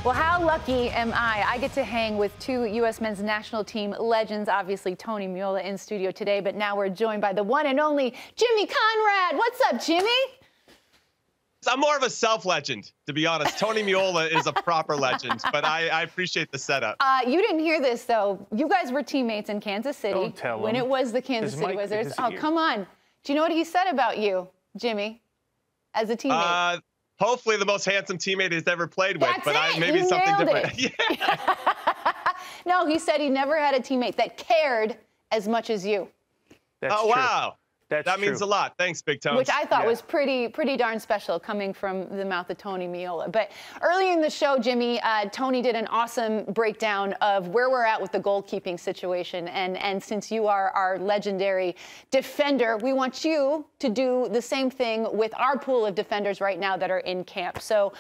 Well, how lucky am I? I get to hang with two U.S. men's national team legends, obviously Tony Meola in studio today, but now we're joined by the one and only Jimmy Conrad. What's up, Jimmy? I'm more of a self-legend, to be honest. Tony Meola is a proper legend, but I appreciate the setup. You didn't hear this, though. You guys were teammates in Kansas City. Don't tell him. When it was the Kansas City Wizards. Oh, come on. Do you know what he said about you, Jimmy, as a teammate? Hopefully the most handsome teammate he's ever played with, That's but it. maybe You something nailed different. it. Yeah. No, he said he never had a teammate that cared as much as you. That's Oh, true. wow. That means true. a lot. Thanks, Big Tone. Which I thought was pretty darn special coming from the mouth of Tony Meola. But early in the show, Jimmy, Tony did an awesome breakdown of where we're at with the goalkeeping situation. And since you are our legendary defender, we want you to do the same thing with our pool of defenders right now that are in camp. So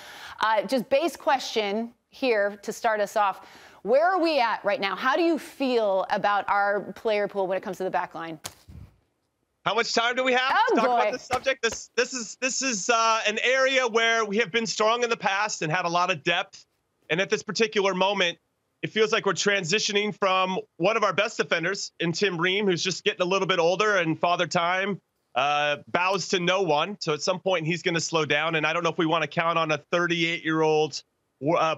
just base question here to start us off. Where are we at right now? How do you feel about our player pool when it comes to the back line? How much time do we have to talk about this subject? This is an area where we have been strong in the past and had a lot of depth. And at this particular moment, it feels like we're transitioning from one of our best defenders in Tim Ream, who's just getting a little bit older and father time bows to no one. So at some point, he's going to slow down. And I don't know if we want to count on a 38-year-old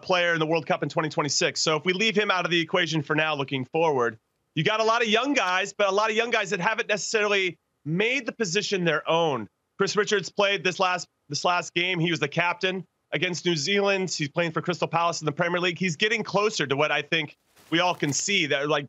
player in the World Cup in 2026. So if we leave him out of the equation for now, looking forward, you got a lot of young guys, but a lot of young guys that haven't necessarily made the position their own. Chris Richards played this last game. He was the captain against New Zealand. He's playing for Crystal Palace in the Premier League. He's getting closer to what I think we all can see. That like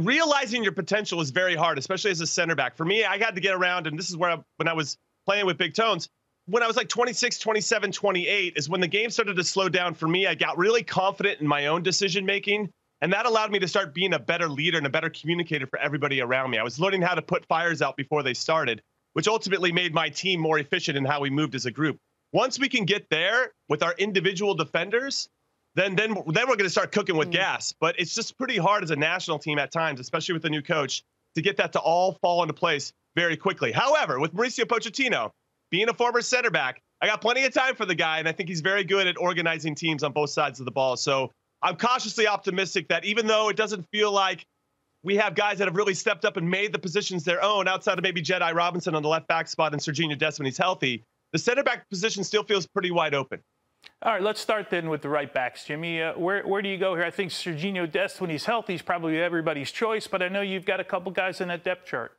realizing your potential is very hard, especially as a center back. For me, I had to get around, and this is where when I was playing with Big Tones, when I was like 26, 27, 28 is when the game started to slow down for me. I got really confident in my own decision making. And that allowed me to start being a better leader and a better communicator for everybody around me. I was learning how to put fires out before they started, which ultimately made my team more efficient in how we moved as a group. Once we can get there with our individual defenders, then we're going to start cooking with gas. But it's just pretty hard as a national team at times, especially with the new coach, to get that to all fall into place very quickly. However, with Mauricio Pochettino, being a former center back, I got plenty of time for the guy, and I think he's very good at organizing teams on both sides of the ball. So I'm cautiously optimistic that even though it doesn't feel like we have guys that have really stepped up and made the positions their own, outside of maybe Jedi Robinson on the left back spot and Serginho Dest when he's healthy, the center back position still feels pretty wide open. All right, let's start then with the right backs, Jimmy. Where do you go here? I think Serginho Dest, when he's healthy, is probably everybody's choice, but I know you've got a couple guys in that depth chart.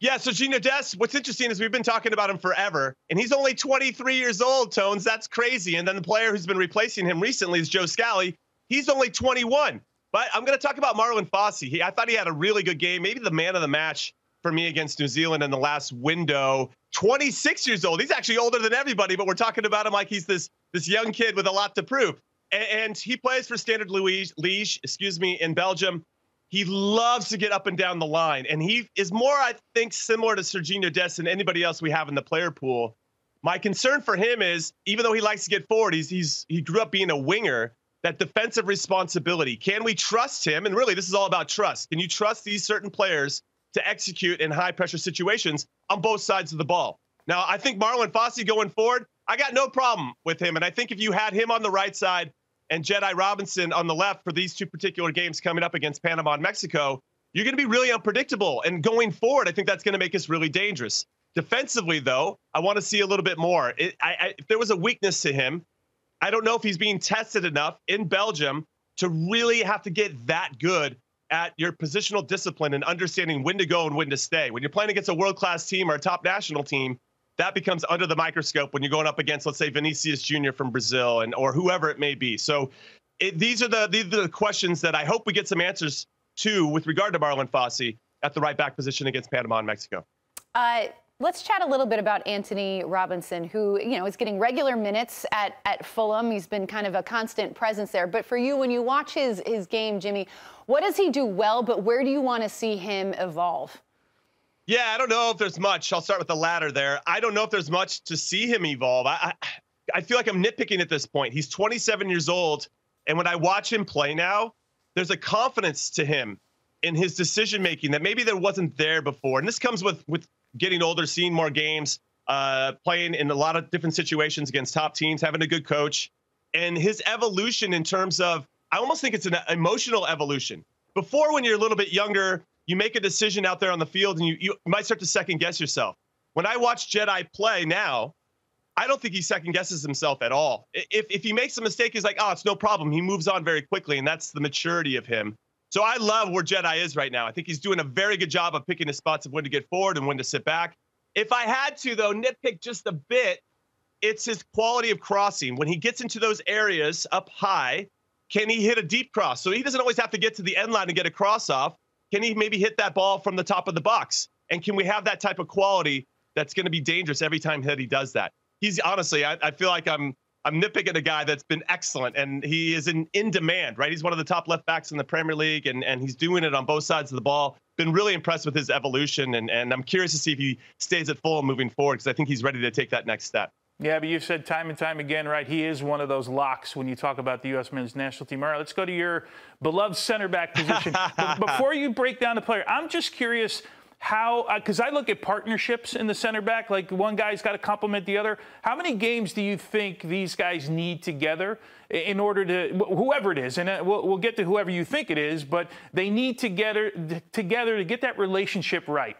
Yeah, Serginho Dest, what's interesting is we've been talking about him forever, and he's only 23 years old, Tones. That's crazy. And then the player who's been replacing him recently is Joe Scally. He's only 21. But I'm going to talk about Marlon Fossey. I thought he had a really good game, maybe the man of the match for me against New Zealand in the last window. 26 years old. He's actually older than everybody, but we're talking about him like he's this young kid with a lot to prove. And he plays for Standard Liège, in Belgium. He loves to get up and down the line, and he is more, I think, similar to Serginho Dest than anybody else we have in the player pool. My concern for him is, even though he likes to get forward, he grew up being a winger, that defensive responsibility. Can we trust him? And really, this is all about trust. Can you trust these certain players to execute in high-pressure situations on both sides of the ball? Now, I think Marlon Fossey going forward, I got no problem with him, and I think if you had him on the right side and Jedi Robinson on the left for these two particular games coming up against Panama and Mexico, you're going to be really unpredictable. And going forward, I think that's going to make us really dangerous. Defensively, though, I want to see a little bit more. If there was a weakness to him, I don't know if he's being tested enough in Belgium to really have to get that good at your positional discipline and understanding when to go and when to stay. When you're playing against a world-class team or a top national team, that becomes under the microscope when you're going up against, let's say, Vinicius Jr. from Brazil or whoever it may be. So these are the questions that I hope we get some answers to with regard to Marlon Fossey at the right back position against Panama and Mexico. Let's chat a little bit about Anthony Robinson, who, is getting regular minutes at Fulham. He's been kind of a constant presence there. But for you, when you watch his game, Jimmy, what does he do well, but where do you want to see him evolve? Yeah, I don't know if there's much. I'll start with the latter there. I don't know if there's much to see him evolve. I feel like I'm nitpicking at this point. He's 27 years old, and when I watch him play now, there's a confidence to him in his decision-making that maybe there wasn't there before. And this comes with getting older, seeing more games, playing in a lot of different situations against top teams, having a good coach. and his evolution in terms of, I almost think it's an emotional evolution. Before, when you're a little bit younger, you make a decision out there on the field and you might start to second guess yourself. When I watch Jedi play now, I don't think he second guesses himself at all. If he makes a mistake, he's like, oh, it's no problem. He moves on very quickly, and that's the maturity of him. So I love where Jedi is right now. I think he's doing a very good job of picking his spots of when to get forward and when to sit back. If I had to, though, nitpick just a bit, it's his quality of crossing. When he gets into those areas up high, can he hit a deep cross? So he doesn't always have to get to the end line and get a cross off. Can he maybe hit that ball from the top of the box? And can we have that type of quality that's going to be dangerous every time that he does that? He's honestly, I feel like I'm nitpicking a guy that's been excellent, and he is in demand, right? He's one of the top left backs in the Premier League, and he's doing it on both sides of the ball. Been really impressed with his evolution, and I'm curious to see if he stays at full moving forward, because I think he's ready to take that next step. Yeah, but you've said time and time again, right, he is one of those locks when you talk about the U.S. men's national team. All right, let's go to your beloved center back position. Before you break down the player, I'm just curious how, because I look at partnerships in the center back, like one guy's got to complement the other. How many games do you think these guys need together in order to, whoever it is, and we'll get to whoever you think it is, but they need together to get that relationship right?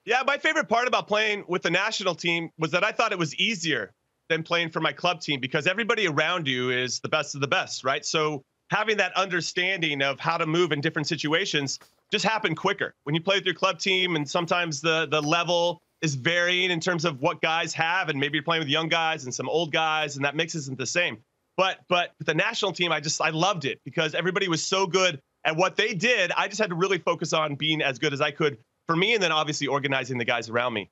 Yeah, my favorite part about playing with the national team was that I thought it was easier than playing for my club team, because everybody around you is the best of the best, right? So having that understanding of how to move in different situations just happened quicker. When you play with your club team, and sometimes the level is varying in terms of what guys have, and maybe you're playing with young guys and some old guys, and that mix isn't the same. But with the national team, I loved it because everybody was so good at what they did. I just had to really focus on being as good as I could for me, and then obviously organizing the guys around me.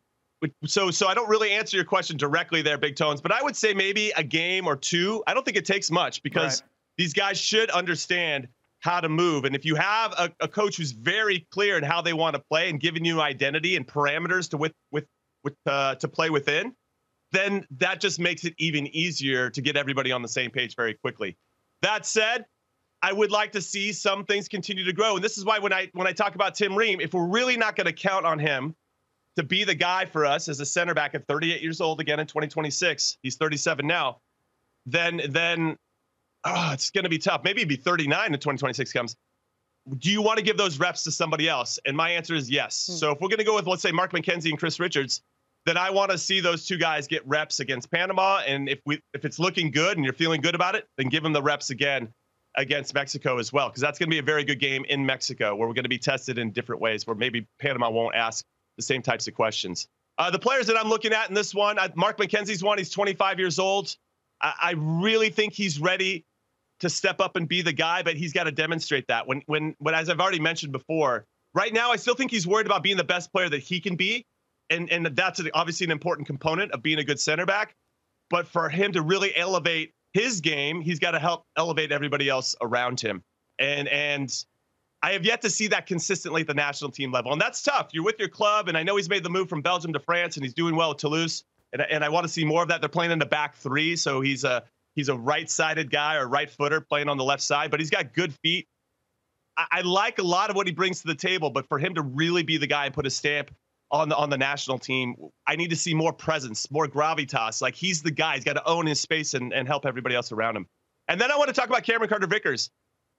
So I don't really answer your question directly there, Big Tones, but I would say maybe a game or two. I don't think it takes much, because these guys should understand how to move. And if you have a coach who's very clear in how they want to play and giving you identity and parameters to play within, then that just makes it even easier to get everybody on the same page very quickly. That said, I would like to see some things continue to grow. And this is why when I talk about Tim Ream, if we're really not going to count on him to be the guy for us as a center back at 38 years old again in 2026, he's 37 now, then it's going to be tough. Maybe he'd be 39 when 2026 comes. Do you want to give those reps to somebody else? And my answer is yes. So if we're going to go with, let's say, Mark McKenzie and Chris Richards, then I want to see those two guys get reps against Panama. And if it's looking good and you're feeling good about it, then give them the reps again against Mexico as well, because that's going to be a very good game in Mexico, where we're going to be tested in different ways, where maybe Panama won't ask the same types of questions. The players that I'm looking at in this one, Mark McKenzie's one. He's 25 years old. I really think he's ready to step up and be the guy, but he's got to demonstrate that. When as I've already mentioned before, right now I still think he's worried about being the best player that he can be, and that's obviously an important component of being a good center back. But for him to really elevate his game, he's got to help elevate everybody else around him. And I have yet to see that consistently at the national team level. And that's tough. You're with your club, and I know he's made the move from Belgium to France, and he's doing well at Toulouse. And I want to see more of that. They're playing in the back three, so he's a right-sided guy or right footer playing on the left side, but he's got good feet. I like a lot of what he brings to the table, but for him to really be the guy and put a stamp on the national team, I need to see more presence, more gravitas. Like, he's the guy. He's got to own his space and help everybody else around him. And then I want to talk about Cameron Carter-Vickers.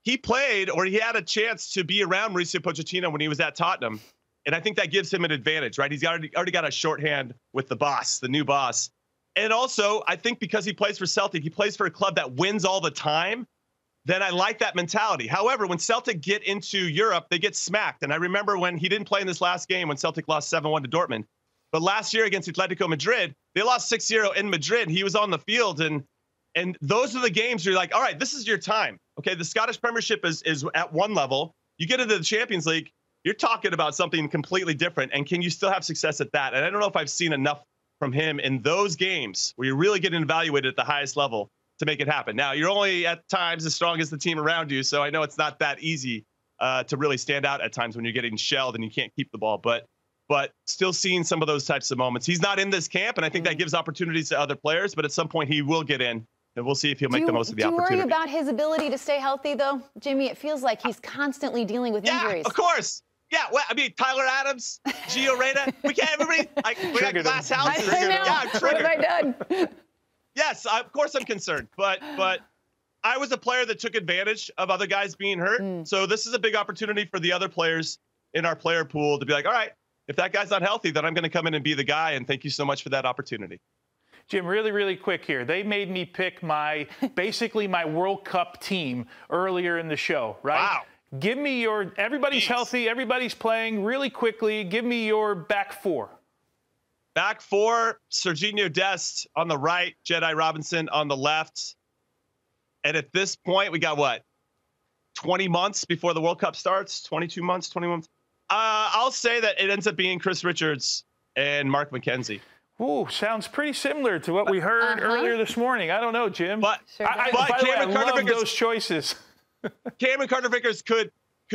He played, or he had a chance to be around Mauricio Pochettino when he was at Tottenham, and I think that gives him an advantage, right? He's already got a shorthand with the boss, the new boss. And also, I think because he plays for Celtic, he plays for a club that wins all the time, then I like that mentality. However, when Celtic get into Europe, they get smacked. And I remember when he didn't play in this last game when Celtic lost 7-1 to Dortmund. But last year against Atletico Madrid, they lost 6-0 in Madrid. He was on the field. And those are the games where you're like, all right, this is your time. Okay, the Scottish Premiership is at one level. You get into the Champions League, you're talking about something completely different. And can you still have success at that? And I don't know if I've seen enough from him in those games where you're really getting evaluated at the highest level to make it happen. Now, you're only at times as strong as the team around you, so I know it's not that easy to really stand out at times when you're getting shelled and you can't keep the ball, but still seeing some of those types of moments. He's not in this camp, and I think that gives opportunities to other players, but at some point he will get in, and we'll see if he'll make the most of the opportunity. Do you worry about his ability to stay healthy, though, Jimmy? It feels like he's constantly dealing with injuries. Yeah, of course. Yeah, well, I mean, Tyler Adams, Gio Reyna, we can't, everybody, like, we got Glass House. I know. Yeah, I'm triggered. What have I done? yes, of course I'm concerned, but I was a player that took advantage of other guys being hurt. So this is a big opportunity for the other players in our player pool to be like, all right, if that guy's not healthy, then I'm going to come in and be the guy. And thank you so much for that opportunity. Jim, really, really quick here. They made me pick basically my World Cup team earlier in the show, right? Wow. Give me everybody's healthy, everybody's playing really quickly. Give me your back four. Back four, Serginho Dest on the right, Jedi Robinson on the left. And at this point, we got what? 20 months before the World Cup starts? 22 months, 21 months? I'll say that it ends up being Chris Richards and Mark McKenzie. Ooh, sounds pretty similar to what we heard earlier this morning. I don't know, Jim. But, I love those choices. Cameron Carter-Vickers could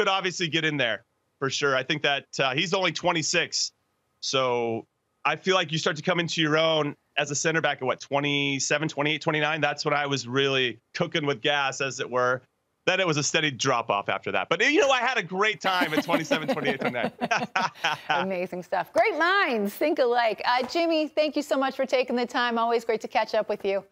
obviously get in there for sure. I think that he's only 26. So I feel like you start to come into your own as a center back at what, 27, 28, 29? That's when I was really cooking with gas, as it were. Then it was a steady drop off after that. But, you know, I had a great time at 27, 28, 29. Amazing stuff. Great minds think alike. Jimmy, thank you so much for taking the time. Always great to catch up with you.